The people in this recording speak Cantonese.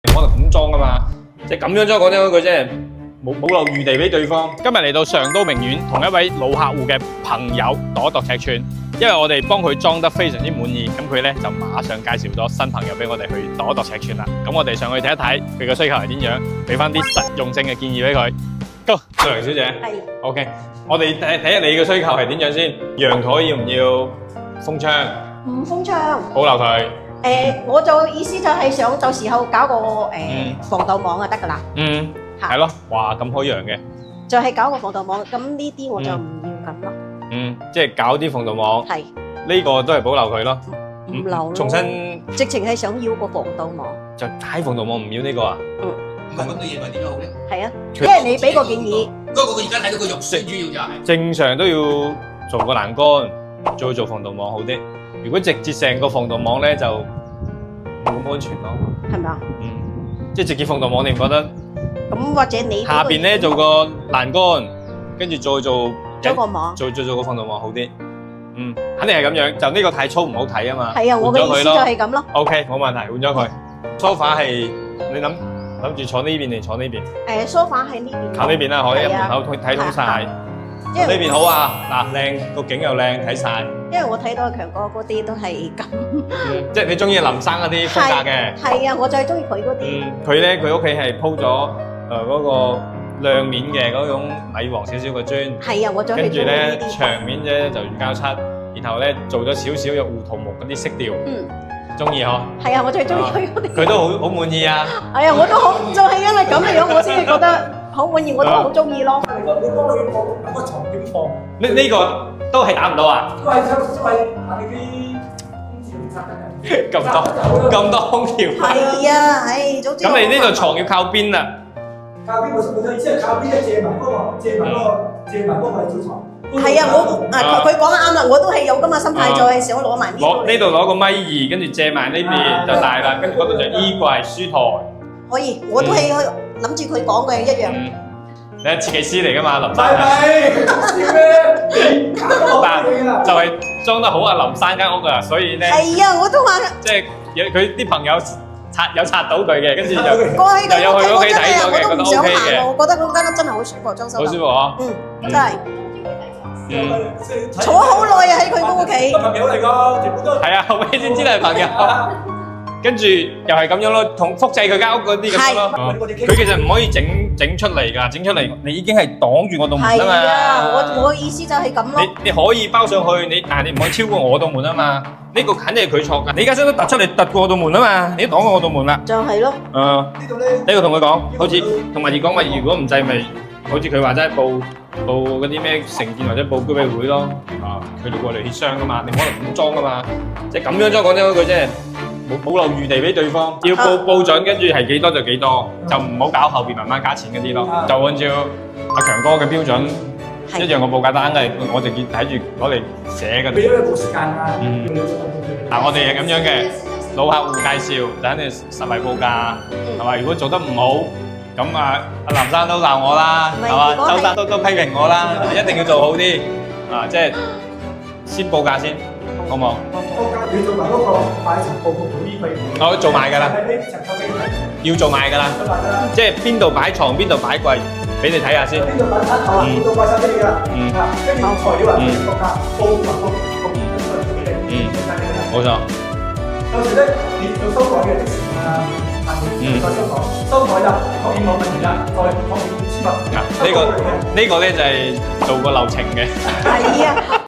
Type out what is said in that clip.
可能咁裝噶嘛，即係咁樣裝講真嗰句啫，冇留餘地俾對方。今日嚟到上都名苑，同一位老客戶嘅朋友度一度尺寸，因為我哋幫佢裝得非常之滿意，咁佢咧就馬上介紹咗新朋友俾我哋去度一度尺寸啦。咁我哋上去睇一睇佢嘅需求係點樣，俾翻啲實用性嘅建議俾佢。Go， 梁小姐。係。OK， 我哋睇下你嘅需求係點樣先？陽台要唔要封窗？唔封窗。保留佢。我就意思就係想到時候搞個防盜網就得㗎啦。嗯，係咯，哇咁開揚嘅。就係搞個防盜網，咁呢啲我就唔要咁咯。嗯，即係搞啲防盜網。係。呢個都係保留佢咯。唔留咯。重新。直情係想要個防盜網。就解防盜網唔要呢個啊？嗯。唔係咁嘅嘢咪點樣好咧？係啊，因為你俾個建議。不過我而家睇到個肉最主要就係正常都要做個欄杆，再做防盜網好啲。如果直接成個防盜網咧，就冇咁安全咯。係咪啊？嗯，即係直接防盜網，你唔覺得？咁或者你下邊咧做個欄杆，跟住再做個網，再做個防盜網好啲。嗯，肯定係咁樣。就呢個太粗唔好睇啊嘛。係啊，我嘅意思就係咁咯。OK， 冇問題，換咗佢。梳化係你諗住坐呢邊定坐呢邊？梳化喺呢邊。靠呢邊啦，可以喺門口睇通晒。呢邊好啊，嗱靚個景又靚，睇晒。因為我睇到阿強哥嗰啲都係咁。即係你中意林生嗰啲風格嘅。係啊，我就係中意佢嗰啲。佢咧佢屋企係鋪咗嗰個亮面嘅嗰種米黃少少嘅磚。係啊，我最中意呢啲。跟住咧牆面咧就軟膠漆，然後咧做咗少少有胡桃木嗰啲色調。嗯。中意嗬？係啊，我最中意佢嗰啲。佢都好滿意啊。係啊，我都好，就係因為咁嘅樣，我先至覺得好滿意，我都好中意咯。你幫佢放個床點放？呢個都係打唔到啊？因為你啲空調插緊咁多空調。係啊，唉，早知。咁你呢度床要靠邊啊？靠邊我嘅意思係靠邊嘅借埋嗰個做床。係啊，佢講得啱啦，我都係有咁嘅心態，就係想攞埋呢度。呢度攞個米二，跟住借埋呢邊就大啦，跟住嗰度就衣櫃、書台。可以，我都係諗住佢講嘅一樣。你係設計師嚟㗎嘛，林生。係咩？但就係裝得好啊，林生間屋啊，所以咧。係啊，我都話。即係佢啲朋友刷到佢嘅，跟住就又有去屋企睇咗嘅，覺得 OK 嘅。我覺得嗰間屋真係好舒服，裝修。好舒服嗬。真係。坐好耐啊！喺佢屋企。朋友嚟㗎，全部都係啊，後尾先知係朋友。跟住又係咁樣咯，同複製佢間屋嗰啲咁咯。佢其實唔可以整出嚟㗎，整出嚟你已經係擋住我道門啊嘛。係啊，我意思就係咁咯。你可以包上去，但係你唔可以超過我道門啊嘛。呢個肯定係佢錯㗎。你而家將佢突出嚟突過我道門啊嘛，你都擋過我道門啦。就係咯。呢度咧，呢個同佢講，好似同埋講話，如果唔制咪，好似佢話齋報嗰啲咩承建或者報居委會咯。佢哋過嚟協商㗎嘛，你唔可能咁裝㗎嘛。即係咁樣裝講真嗰句啫。冇留餘地俾對方，要報準，跟住係幾多就幾多，就唔好搞後邊慢慢加錢嗰啲咯。就按照阿強哥嘅標準，一樣個報價單嘅，我直接睇住攞嚟寫嘅。俾咗你冇時間啊！嗱，我哋係咁樣嘅，老客戶介紹就肯定實惠報價，係嘛？如果做得唔好，咁阿林生都鬧我啦，係嘛？周生都批評我啦，一定要做好啲，即係先報價先，好唔好？你做埋嗰個擺層佈局同衣櫃。我做埋㗎啦，要做埋㗎啦，即係邊度擺床，邊度擺櫃，俾你睇下先。邊度擺餐台，邊度擺晒俾你㗎啦。跟住材料啊，國家佈局俾你。冇錯。有時咧，你做修改嘅即時再修改，修改啦，確認冇問題啦，再確認簽合。呢個咧就係做個流程嘅。係啊。